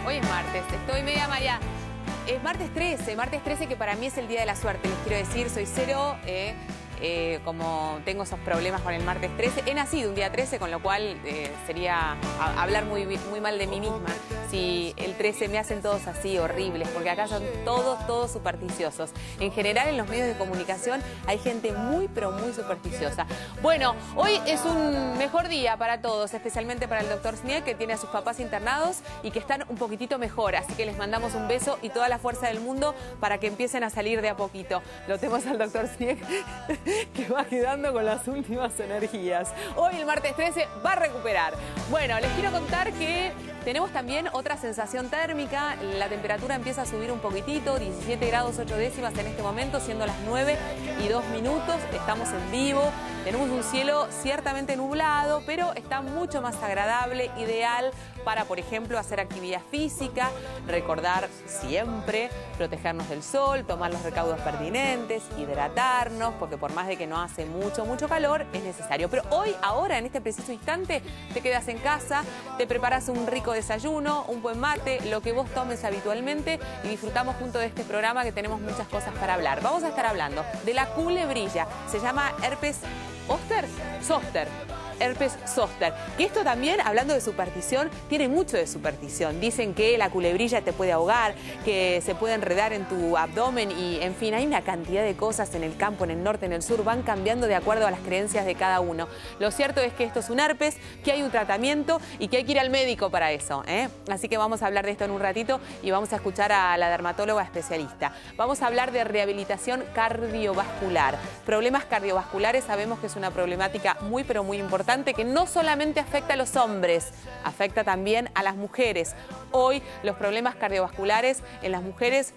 Hoy es martes, estoy media María. Es martes 13 que para mí es el día de la suerte, les quiero decir, soy cero, como tengo esos problemas con el martes 13. He nacido un día 13, con lo cual sería hablar muy mal de mí misma si el 13 me hacen todos así horribles, porque acá son todos supersticiosos. En general en los medios de comunicación hay gente muy pero muy supersticiosa. Bueno, hoy es un mejor día para todos, especialmente para el doctor Snieg, que tiene a sus papás internados y que están un poquitito mejor, así que les mandamos un beso y toda la fuerza del mundo para que empiecen a salir de a poquito. Lo tenemos al doctor Snieg que va quedando con las últimas energías. Hoy el martes 13 va a recuperar. Bueno, les quiero contar que tenemos también otra sensación térmica. La temperatura empieza a subir un poquitito, 17 grados 8 décimas en este momento, siendo las 9:02. Estamos en vivo. Tenemos un cielo ciertamente nublado, pero está mucho más agradable, ideal para, por ejemplo, hacer actividad física, recordar siempre, protegernos del sol, tomar los recaudos pertinentes, hidratarnos, porque por más de que no hace mucho calor, es necesario. Pero hoy, ahora, en este preciso instante, te quedas en casa, te preparas un rico desayuno, un buen mate, lo que vos tomes habitualmente y disfrutamos junto de este programa que tenemos muchas cosas para hablar. Vamos a estar hablando de la culebrilla, se llama herpes zóster. Herpes zóster. Que esto también, hablando de superstición, tiene mucho de superstición. Dicen que la culebrilla te puede ahogar, que se puede enredar en tu abdomen y, en fin, hay una cantidad de cosas en el campo, en el norte, en el sur, van cambiando de acuerdo a las creencias de cada uno. Lo cierto es que esto es un herpes, que hay un tratamiento y que hay que ir al médico para eso, ¿eh? Así que vamos a hablar de esto en un ratito y vamos a escuchar a la dermatóloga especialista. Vamos a hablar de rehabilitación cardiovascular. Problemas cardiovasculares sabemos que es una problemática muy pero muy importante, que no solamente afecta a los hombres, afecta también a las mujeres. Hoy los problemas cardiovasculares en las mujeres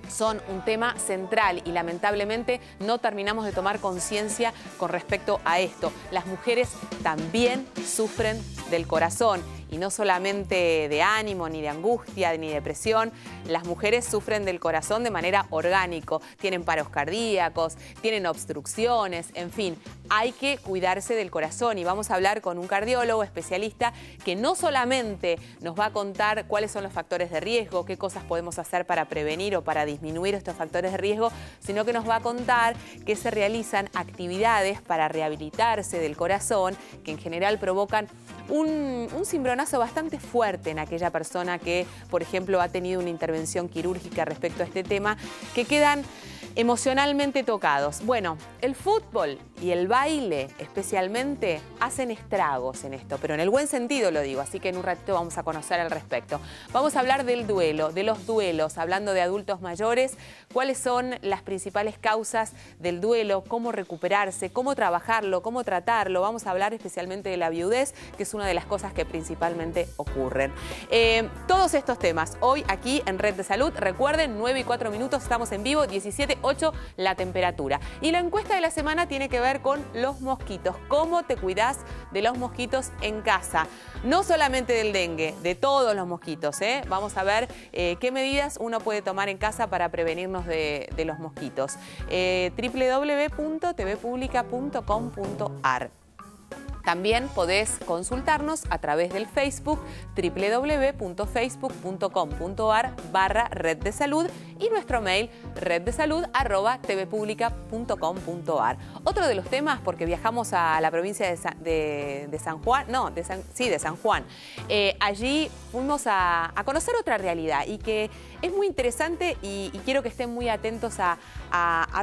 son un tema central y lamentablemente no terminamos de tomar conciencia con respecto a esto. Las mujeres también sufren del corazón y no solamente de ánimo, ni de angustia, ni de depresión. Las mujeres sufren del corazón de manera orgánica, tienen paros cardíacos, tienen obstrucciones, en fin, hay que cuidarse del corazón y vamos a hablar con un cardiólogo especialista que no solamente nos va a contar cuáles son los factores de riesgo, qué cosas podemos hacer para prevenir o para disminuir estos factores de riesgo, sino que nos va a contar que se realizan actividades para rehabilitarse del corazón que en general provocan un cimbronazo bastante fuerte en aquella persona que, por ejemplo, ha tenido una intervención quirúrgica respecto a este tema, que quedan emocionalmente tocados. Bueno, el fútbol y el baile especialmente hacen estragos en esto, pero en el buen sentido lo digo, así que en un ratito vamos a conocer al respecto. Vamos a hablar del duelo, de los duelos, hablando de adultos mayores, cuáles son las principales causas del duelo, cómo recuperarse, cómo trabajarlo, cómo tratarlo. Vamos a hablar especialmente de la viudez, que es una de las cosas que principalmente ocurren. Todos estos temas hoy aquí en Red de Salud. Recuerden, 9:04, estamos en vivo, 17:08 la temperatura. Y la encuesta de la semana tiene que ver con los mosquitos. ¿Cómo te cuidas de los mosquitos en casa? No solamente del dengue, de todos los mosquitos, ¿eh? Vamos a ver qué medidas uno puede tomar en casa para prevenirnos de los mosquitos. www.tvpublica.com.ar. También podés consultarnos a través del Facebook, www.facebook.com.ar/Red de Salud y nuestro mail reddesalud@tvpublica.com.ar. Otro de los temas, porque viajamos a la provincia de San Juan, de San Juan. Allí fuimos a conocer otra realidad y que es muy interesante y quiero que estén muy atentos a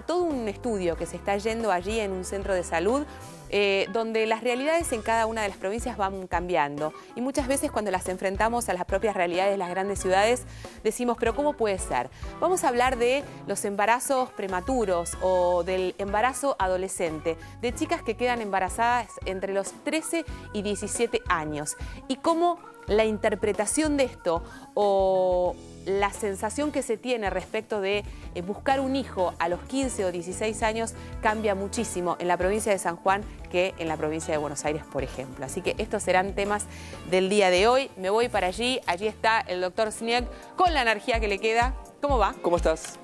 todo un estudio que se está yendo allí en un centro de salud, donde las realidades en cada una de las provincias van cambiando y muchas veces cuando las enfrentamos a las propias realidades de las grandes ciudades decimos, pero ¿cómo puede ser? Vamos a hablar de los embarazos prematuros o del embarazo adolescente, de chicas que quedan embarazadas entre los 13 y 17 años y cómo la interpretación de esto o la sensación que se tiene respecto de buscar un hijo a los 15 o 16 años cambia muchísimo en la provincia de San Juan que en la provincia de Buenos Aires, por ejemplo. Así que estos serán temas del día de hoy. Me voy para allí. Allí está el doctor Snieg con la energía que le queda. ¿Cómo va? ¿Cómo estás?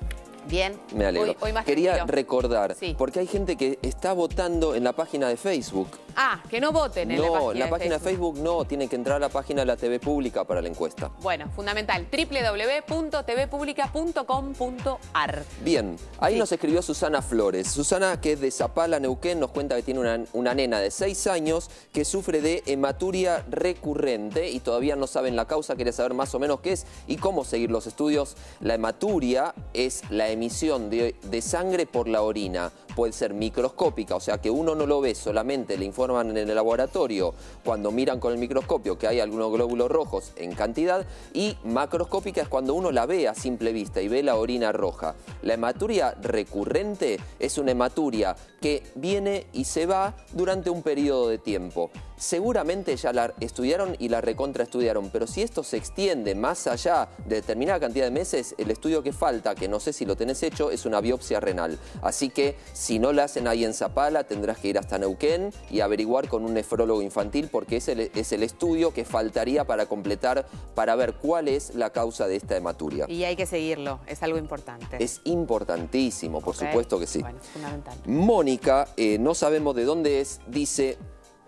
Bien. Me alegro. Hoy más Quería tranquilo. recordar, Sí. porque hay gente que está votando en la página de Facebook. Ah, que no voten en la página de Facebook. No, la página de Facebook no, tienen que entrar a la página de la TV Pública para la encuesta. Bueno, fundamental, www.tvpublica.com.ar. Bien, ahí sí. Nos escribió Susana Flores. Susana, que es de Zapala, Neuquén, nos cuenta que tiene una nena de 6 años que sufre de hematuria recurrente y todavía no saben la causa, quiere saber más o menos qué es y cómo seguir los estudios. La hematuria es la emisión de sangre por la orina. Puede ser microscópica, o sea que uno no lo ve, solamente le informan en el laboratorio cuando miran con el microscopio que hay algunos glóbulos rojos en cantidad, y macroscópica es cuando uno la ve a simple vista y ve la orina roja. La hematuria recurrente es una hematuria que viene y se va durante un periodo de tiempo. Seguramente ya la estudiaron y la recontraestudiaron, pero si esto se extiende más allá de determinada cantidad de meses, el estudio que falta, que no sé si lo tenés hecho, es una biopsia renal. Así que si no la hacen ahí en Zapala, tendrás que ir hasta Neuquén y averiguar con un nefrólogo infantil, porque es el estudio que faltaría para completar, para ver cuál es la causa de esta hematuria. Y hay que seguirlo, es algo importante. Es importantísimo, por supuesto que sí. Bueno, es fundamental. Mónica, no sabemos de dónde es, dice: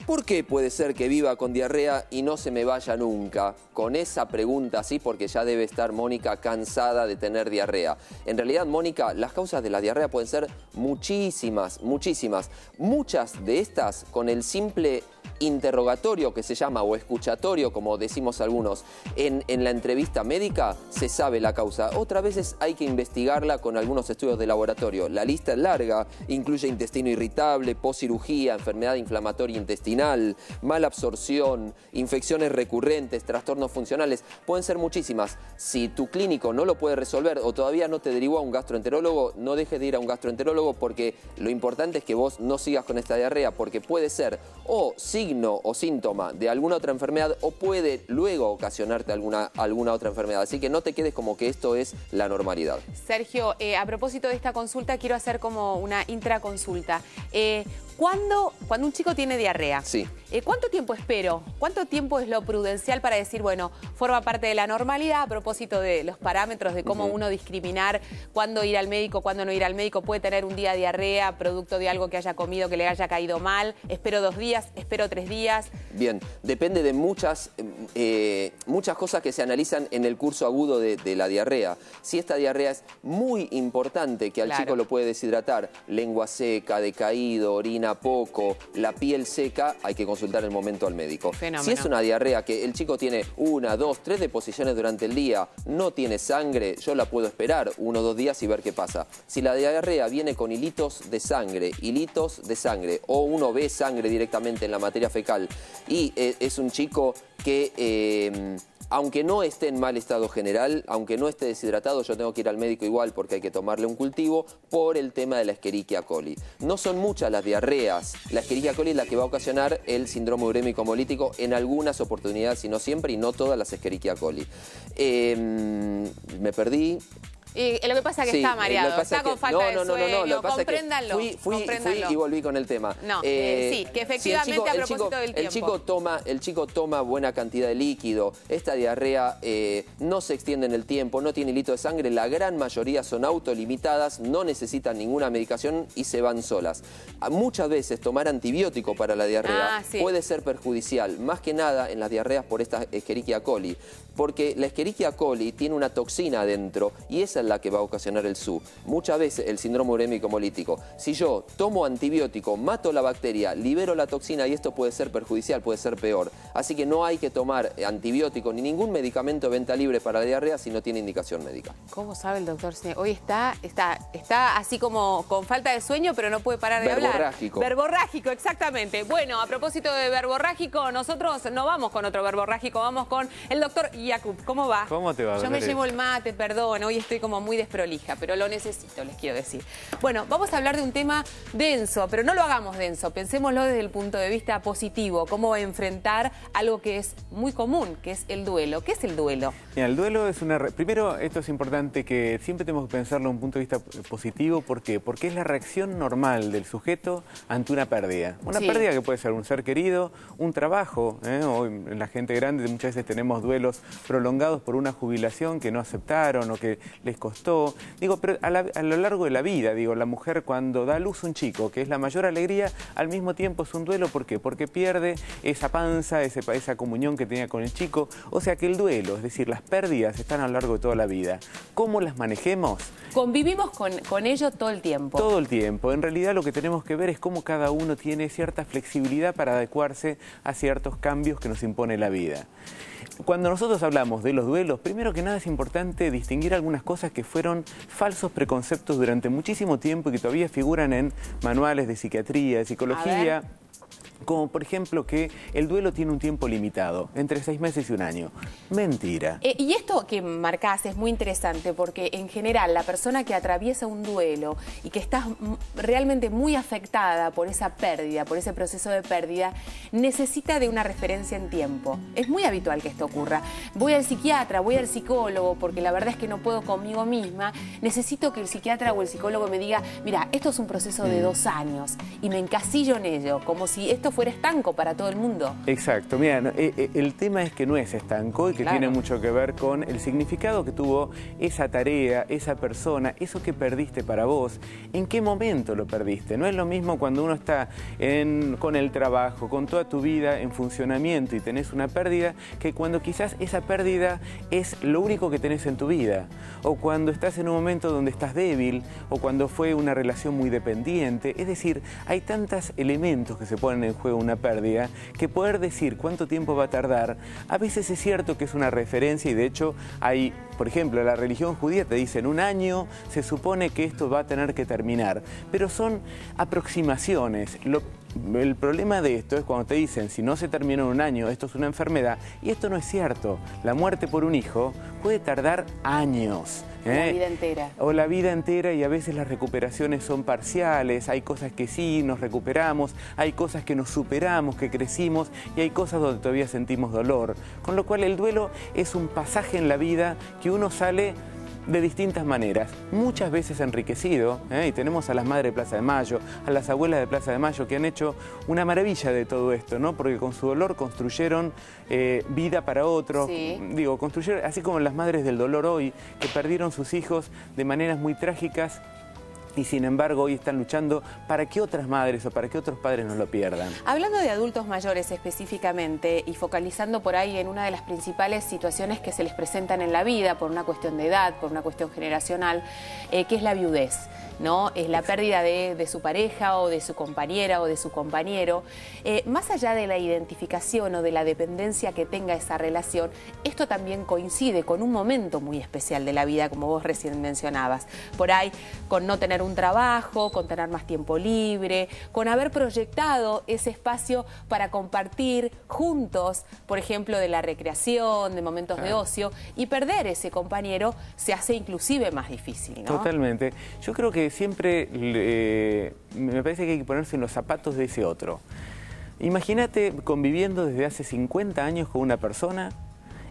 ¿por qué puede ser que viva con diarrea y no se me vaya nunca? Con esa pregunta sí, porque ya debe estar Mónica cansada de tener diarrea. En realidad, Mónica, las causas de la diarrea pueden ser muchísimas, muchísimas. Muchas de estas, con el simple interrogatorio que se llama, o escuchatorio, como decimos algunos, en la entrevista médica, se sabe la causa. Otras veces hay que investigarla con algunos estudios de laboratorio. La lista es larga, incluye intestino irritable, poscirugía, enfermedad inflamatoria intestinal, mala absorción, infecciones recurrentes, trastornos funcionales. Pueden ser muchísimas. Si tu clínico no lo puede resolver o todavía no te derivó a un gastroenterólogo, no dejes de ir a un gastroenterólogo, porque lo importante es que vos no sigas con esta diarrea, porque puede ser o signo o síntoma de alguna otra enfermedad, o puede luego ocasionarte alguna otra enfermedad. Así que no te quedes como que esto es la normalidad. Sergio, a propósito de esta consulta, quiero hacer como una intraconsulta. Cuando un chico tiene diarrea, sí. ¿Cuánto tiempo espero? ¿Cuánto tiempo es lo prudencial para decir, bueno, forma parte de la normalidad, a propósito de los parámetros de cómo uno discriminar cuándo ir al médico, cuándo no ir al médico? Puede tener un día de diarrea producto de algo que haya comido que le haya caído mal. ¿Espero 2 días? ¿Espero 3 días? Bien, depende de muchas cosas que se analizan en el curso agudo de la diarrea. Si esta diarrea es muy importante, que al chico lo puede deshidratar, lengua seca, decaído, orina poco, la piel seca, hay que consultar en el momento al médico. Fenómeno. Si es una diarrea que el chico tiene 1, 2, 3 deposiciones durante el día, no tiene sangre, yo la puedo esperar 1 o 2 días y ver qué pasa. Si la diarrea viene con hilitos de sangre, o uno ve sangre directamente en la materia fecal, y es un chico que aunque no esté en mal estado general, aunque no esté deshidratado, yo tengo que ir al médico igual, porque hay que tomarle un cultivo por el tema de la Escherichia coli. No son muchas las diarreas. La Escherichia coli es la que va a ocasionar el síndrome urémico hemolítico en algunas oportunidades, y no siempre, y no todas las Escherichia coli. Me perdí. Y lo que pasa es que está mareado, está con falta de sueño, compréndanlo. Fui y volví con el tema. No, sí, que efectivamente a propósito del tiempo. El chico toma buena cantidad de líquido, esta diarrea no se extiende en el tiempo, no tiene hilito de sangre, la gran mayoría son autolimitadas, no necesitan ninguna medicación y se van solas. Muchas veces tomar antibiótico para la diarrea puede ser perjudicial, más que nada en las diarreas por esta Escherichia coli, porque la Escherichia coli tiene una toxina adentro y esa es la que va a ocasionar el SU. Muchas veces el síndrome urémico hemolítico. Si yo tomo antibiótico, mato la bacteria, libero la toxina, y esto puede ser perjudicial, puede ser peor. Así que no hay que tomar antibiótico ni ningún medicamento de venta libre para la diarrea si no tiene indicación médica. ¿Cómo sabe el doctor? Hoy está así como con falta de sueño, pero no puede parar de hablar. Verborrágico. Verborrágico, exactamente. Bueno, a propósito de verborrágico, nosotros no vamos con otro verborrágico, vamos con el doctor Yacoub. ¿Cómo va? ¿Cómo te va? Yo me llevo el mate, perdón, hoy estoy como muy desprolija, pero lo necesito, les quiero decir. Bueno, vamos a hablar de un tema denso, pero no lo hagamos denso, pensémoslo desde el punto de vista positivo, cómo enfrentar algo que es muy común, que es el duelo. ¿Qué es el duelo? Mira, el duelo es una... Primero, esto es importante, que siempre tenemos que pensarlo desde un punto de vista positivo. ¿Por qué? Porque es la reacción normal del sujeto ante una pérdida. Una pérdida que puede ser un ser querido, un trabajo. Hoy en la gente grande muchas veces tenemos duelos prolongados por una jubilación que no aceptaron o que les costó. Digo, pero a lo largo de la vida, digo, la mujer cuando da a luz un chico, que es la mayor alegría, al mismo tiempo es un duelo. ¿Por qué? Porque pierde esa panza, esa comunión que tenía con el chico. O sea que el duelo, es decir, las pérdidas están a lo largo de toda la vida. ¿Cómo las manejemos? Convivimos con ello todo el tiempo. Todo el tiempo. En realidad lo que tenemos que ver es cómo cada uno tiene cierta flexibilidad para adecuarse a ciertos cambios que nos impone la vida. Cuando nosotros hablamos de los duelos, primero que nada es importante distinguir algunas cosas que fueron falsos preconceptos durante muchísimo tiempo y que todavía figuran en manuales de psiquiatría, de psicología. Como por ejemplo que el duelo tiene un tiempo limitado, entre 6 meses y 1 año. Mentira. Y esto que marcás es muy interesante porque en general la persona que atraviesa un duelo y que está realmente muy afectada por esa pérdida, por ese proceso de pérdida, necesita de una referencia en tiempo. Es muy habitual que esto ocurra. Voy al psiquiatra, voy al psicólogo porque la verdad es que no puedo conmigo misma. Necesito que el psiquiatra o el psicólogo me diga, mira, esto es un proceso de 2 años y me encasillo en ello, como si esto fuera estanco para todo el mundo. Exacto, mira, el tema es que no es estanco y que tiene mucho que ver con el significado que tuvo esa tarea, esa persona, eso que perdiste para vos, en qué momento lo perdiste. No es lo mismo cuando uno está con el trabajo, con toda tu vida en funcionamiento y tenés una pérdida, que cuando quizás esa pérdida es lo único que tenés en tu vida, o cuando estás en un momento donde estás débil, o cuando fue una relación muy dependiente. Es decir, hay tantos elementos que se ponen en juego una pérdida, que poder decir cuánto tiempo va a tardar, a veces es cierto que es una referencia y de hecho hay, por ejemplo, la religión judía te dice en 1 año se supone que esto va a tener que terminar, pero son aproximaciones. El problema de esto es cuando te dicen, si no se termina en 1 año, esto es una enfermedad, y esto no es cierto. La muerte por un hijo puede tardar años. La vida entera. O la vida entera, y a veces las recuperaciones son parciales, hay cosas que sí nos recuperamos, hay cosas que nos superamos, que crecimos, y hay cosas donde todavía sentimos dolor. Con lo cual el duelo es un pasaje en la vida que uno sale de distintas maneras, muchas veces enriquecido, y tenemos a las madres de Plaza de Mayo, a las abuelas de Plaza de Mayo que han hecho una maravilla de todo esto, ¿no? Porque con su dolor construyeron vida para otros, digo, construyeron, así como las madres del dolor hoy, que perdieron sus hijos de maneras muy trágicas, y sin embargo hoy están luchando para que otras madres o para que otros padres no lo pierdan. Hablando de adultos mayores específicamente y focalizando por ahí en una de las principales situaciones que se les presentan en la vida por una cuestión de edad, por una cuestión generacional, que es la viudez, ¿no? Es la pérdida de su pareja o de su compañera o de su compañero. Más allá de la identificación o de la dependencia que tenga esa relación, esto también coincide con un momento muy especial de la vida, como vos recién mencionabas. Por ahí, con no tener un trabajo, con tener más tiempo libre, con haber proyectado ese espacio para compartir juntos, por ejemplo, de la recreación, de momentos de ocio, y perder ese compañero se hace inclusive más difícil, ¿no? Totalmente. Yo creo que siempre me parece que hay que ponerse en los zapatos de ese otro. Imagínate conviviendo desde hace 50 años con una persona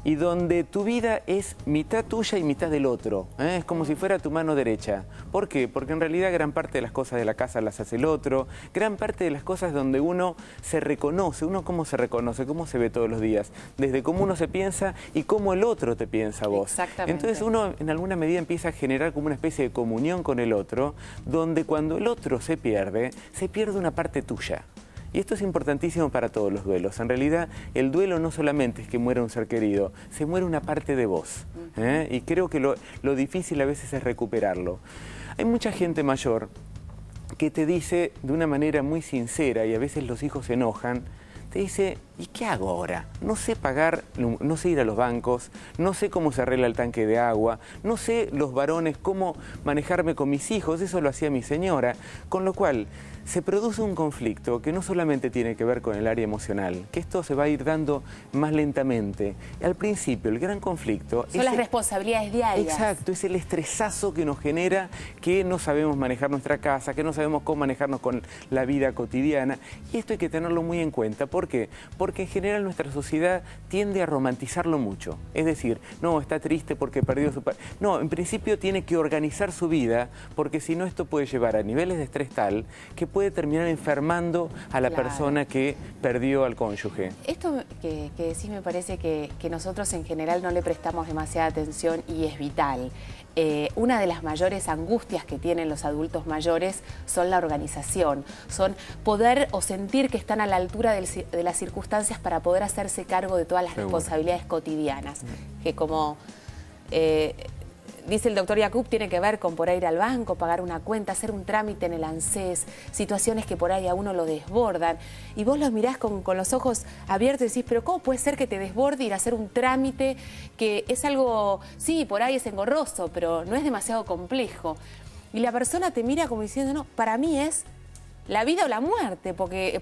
y donde tu vida es mitad tuya y mitad del otro. Es como si fuera tu mano derecha. ¿Por qué? Porque en realidad gran parte de las cosas de la casa las hace el otro, gran parte de las cosas donde uno se reconoce, uno cómo se reconoce, cómo se ve todos los días, desde cómo uno se piensa y cómo el otro te piensa a vos. Exactamente. Entonces uno en alguna medida empieza a generar como una especie de comunión con el otro, donde cuando el otro se pierde una parte tuya. Y esto es importantísimo para todos los duelos. En realidad, el duelo no solamente es que muera un ser querido, se muere una parte de vos. Y creo que lo difícil a veces es recuperarlo. Hay mucha gente mayor que te dice de una manera muy sincera, y a veces los hijos se enojan, te dice, ¿y qué hago ahora? No sé pagar, no sé ir a los bancos, no sé cómo se arregla el tanque de agua, no sé los varones cómo manejarme con mis hijos, eso lo hacía mi señora. Con lo cual, se produce un conflicto que no solamente tiene que ver con el área emocional, que esto se va a ir dando más lentamente. Al principio, el gran conflicto son las responsabilidades diarias. Exacto, es el estresazo que nos genera que no sabemos manejar nuestra casa, que no sabemos cómo manejarnos con la vida cotidiana. Y esto hay que tenerlo muy en cuenta. ¿Por qué? Porque en general nuestra sociedad tiende a romantizarlo mucho. Es decir, no, está triste porque perdió su padre. No, en principio tiene que organizar su vida, porque si no esto puede llevar a niveles de estrés tal que puede terminar enfermando a la persona que perdió al cónyuge. Esto que decís me parece que nosotros en general no le prestamos demasiada atención y es vital. Una de las mayores angustias que tienen los adultos mayores son la organización, son poder o sentir que están a la altura de las circunstancias para poder hacerse cargo de todas las responsabilidades cotidianas, que como dice el doctor Yacoub, tiene que ver con por ahí ir al banco, pagar una cuenta, hacer un trámite en el ANSES, situaciones que por ahí a uno lo desbordan. Y vos los mirás con los ojos abiertos y decís, pero ¿cómo puede ser que te desborde ir a hacer un trámite que es algo, sí, por ahí es engorroso, pero no es demasiado complejo? Y la persona te mira como diciendo, no, para mí es la vida o la muerte, porque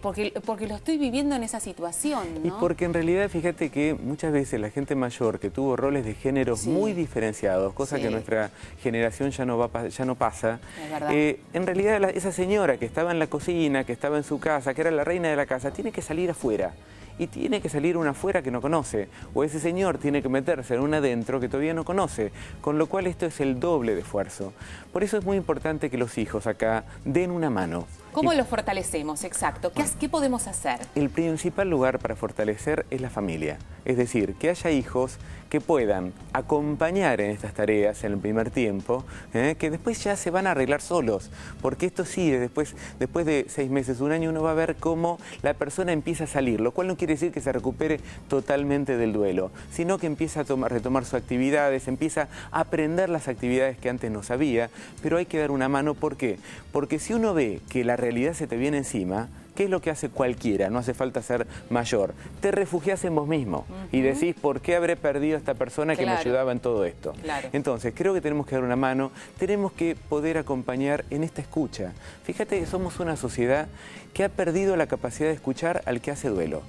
lo estoy viviendo en esa situación, ¿no? Y porque en realidad, fíjate que muchas veces la gente mayor que tuvo roles de género muy diferenciados, cosa que nuestra generación ya no pasa, es verdad. En realidad esa señora que estaba en la cocina, que estaba en su casa, que era la reina de la casa, tiene que salir afuera. Y tiene que salir una afuera que no conoce, o ese señor tiene que meterse en una adentro que todavía no conoce, con lo cual esto es el doble de esfuerzo. Por eso es muy importante que los hijos acá den una mano. ¿Cómo los fortalecemos? Exacto. ¿Qué podemos hacer? El principal lugar para fortalecer es la familia. Es decir, que haya hijos que puedan acompañar en estas tareas en el primer tiempo, que después ya se van a arreglar solos. Porque esto sí, después de 6 meses, un año, uno va a ver cómo la persona empieza a salir, lo cual no quiere decir que se recupere totalmente del duelo, sino que empieza a retomar sus actividades, empieza a aprender las actividades que antes no sabía, pero hay que dar una mano. ¿Por qué? Porque si uno ve que la realidad se te viene encima, ¿qué es lo que hace cualquiera? No hace falta ser mayor. Te refugias en vos mismo y decís, ¿por qué habré perdido a esta persona que me ayudaba en todo esto? Entonces, creo que tenemos que dar una mano, tenemos que poder acompañar en esta escucha. Fíjate que somos una sociedad que ha perdido la capacidad de escuchar al que hace duelo.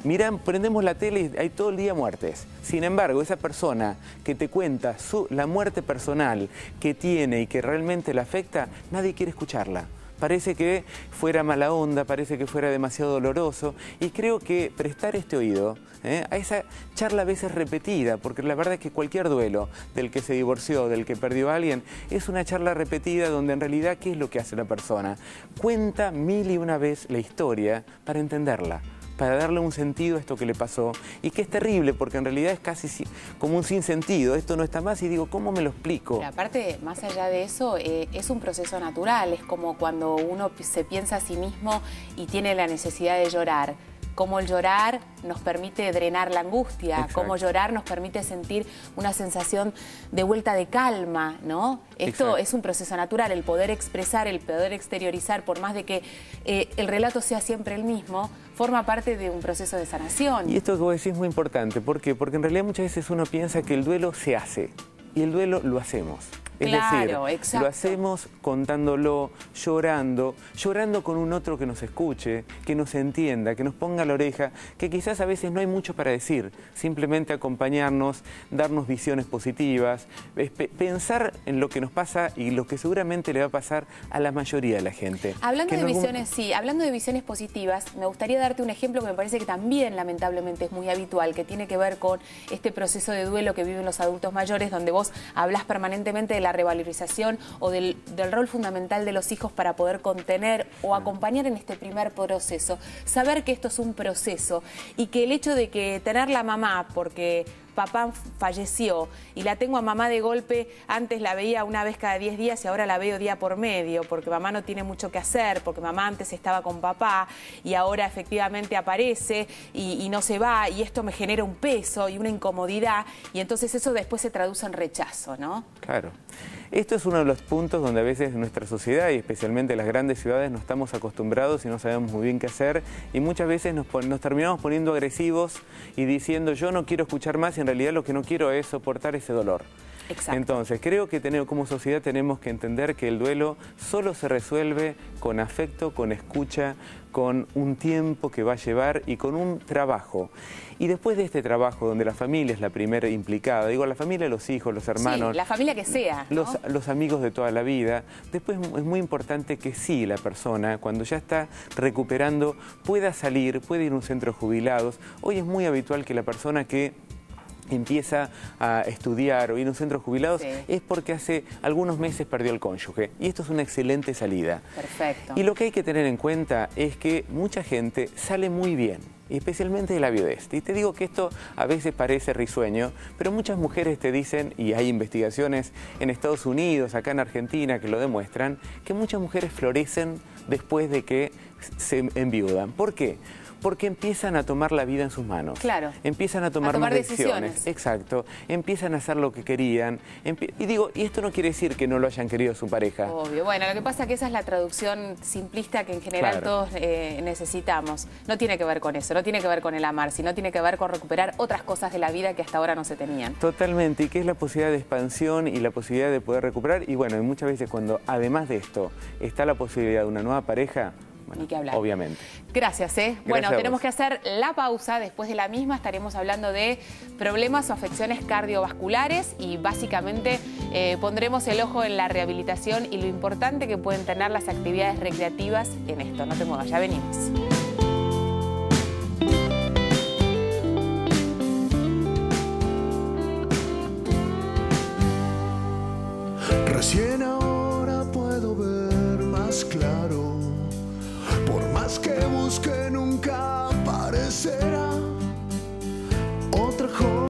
Mirá, prendemos la tele y hay todo el día muertes. Sin embargo, esa persona que te cuenta la muerte personal que tiene y que realmente la afecta, nadie quiere escucharla. Parece que fuera mala onda, parece que fuera demasiado doloroso, y creo que prestar este oído a esa charla a veces repetida, porque la verdad es que cualquier duelo del que se divorció, del que perdió a alguien, es una charla repetida donde en realidad ¿qué es lo que hace la persona? Cuenta 1001 vez la historia para entenderla, para darle un sentido a esto que le pasó, y que es terrible porque en realidad es casi como un sinsentido. Esto no está más y digo, ¿cómo me lo explico? Pero aparte, más allá de eso, es un proceso natural, es como cuando uno se piensa a sí mismo y tiene la necesidad de llorar. Cómo el llorar nos permite drenar la angustia, cómo llorar nos permite sentir una sensación de vuelta de calma, ¿no? Esto es un proceso natural, el poder expresar, el poder exteriorizar, por más de que el relato sea siempre el mismo, forma parte de un proceso de sanación. Y esto que vos decís es muy importante. ¿Por qué? Porque en realidad muchas veces uno piensa que el duelo se hace y el duelo lo hacemos. Es decir, lo hacemos contándolo, llorando con un otro que nos escuche, que nos entienda, que nos ponga la oreja, que quizás a veces no hay mucho para decir, simplemente acompañarnos, darnos visiones positivas, pensar en lo que nos pasa y lo que seguramente le va a pasar a la mayoría de la gente. Hablando de visiones, hablando de visiones positivas, me gustaría darte un ejemplo que me parece que también lamentablemente es muy habitual, que tiene que ver con este proceso de duelo que viven los adultos mayores, donde vos hablás permanentemente de la revalorización o del rol fundamental de los hijos para poder contener o acompañar en este primer proceso. Saber que esto es un proceso y que el hecho de que tener la mamá, porque papá falleció y la tengo a mamá de golpe, antes la veía una vez cada 10 días y ahora la veo día por medio, porque mamá no tiene mucho que hacer, porque mamá antes estaba con papá y ahora efectivamente aparece y no se va, y esto me genera un peso y una incomodidad, y entonces eso después se traduce en rechazo, ¿no? Claro. Esto es uno de los puntos donde a veces nuestra sociedad, y especialmente las grandes ciudades, no estamos acostumbrados y no sabemos muy bien qué hacer, y muchas veces nos terminamos poniendo agresivos y diciendo yo no quiero escuchar más, y en realidad lo que no quiero es soportar ese dolor. Entonces, creo que como sociedad tenemos que entender que el duelo solo se resuelve con afecto, con escucha, con un tiempo que va a llevar y con un trabajo. Y después de este trabajo, donde la familia es la primera implicada, digo, la familia, los hijos, los hermanos... Sí, la familia que sea, ¿no? Los amigos de toda la vida. Después es muy importante que sí, la persona, cuando ya está recuperando, pueda salir, puede ir a un centro de jubilados. Hoy es muy habitual que la persona que empieza a estudiar o ir a un centro de jubilados, sí, es porque hace algunos meses perdió el cónyuge. Y esto es una excelente salida. Perfecto. Y lo que hay que tener en cuenta es que mucha gente sale muy bien, especialmente de la viudez. Y te digo que esto a veces parece risueño, pero muchas mujeres te dicen, y hay investigaciones en Estados Unidos, acá en Argentina, que lo demuestran, que muchas mujeres florecen después de que se enviudan. ¿Por qué? Porque empiezan a tomar la vida en sus manos. Claro. Empiezan a tomar más decisiones. Exacto. Empiezan a hacer lo que querían. Y esto no quiere decir que no lo hayan querido su pareja. Obvio. Bueno, lo que pasa es que esa es la traducción simplista que en general Claro, todos necesitamos. No tiene que ver con eso, no tiene que ver con el amar, sino tiene que ver con recuperar otras cosas de la vida que hasta ahora no se tenían. Totalmente, y que es la posibilidad de expansión y la posibilidad de poder recuperar. Y bueno, y muchas veces cuando además de esto está la posibilidad de una nueva pareja, bueno, ni que hablar. Obviamente. Gracias, Bueno, Gracias a tenemos vos. que hacer la pausa. Después de la misma estaremos hablando de problemas o afecciones cardiovasculares y básicamente pondremos el ojo en la rehabilitación y lo importante que pueden tener las actividades recreativas en esto. No te muevas, ya venimos. Recién ahora puedo ver más claro. Por más que busque nunca aparecerá.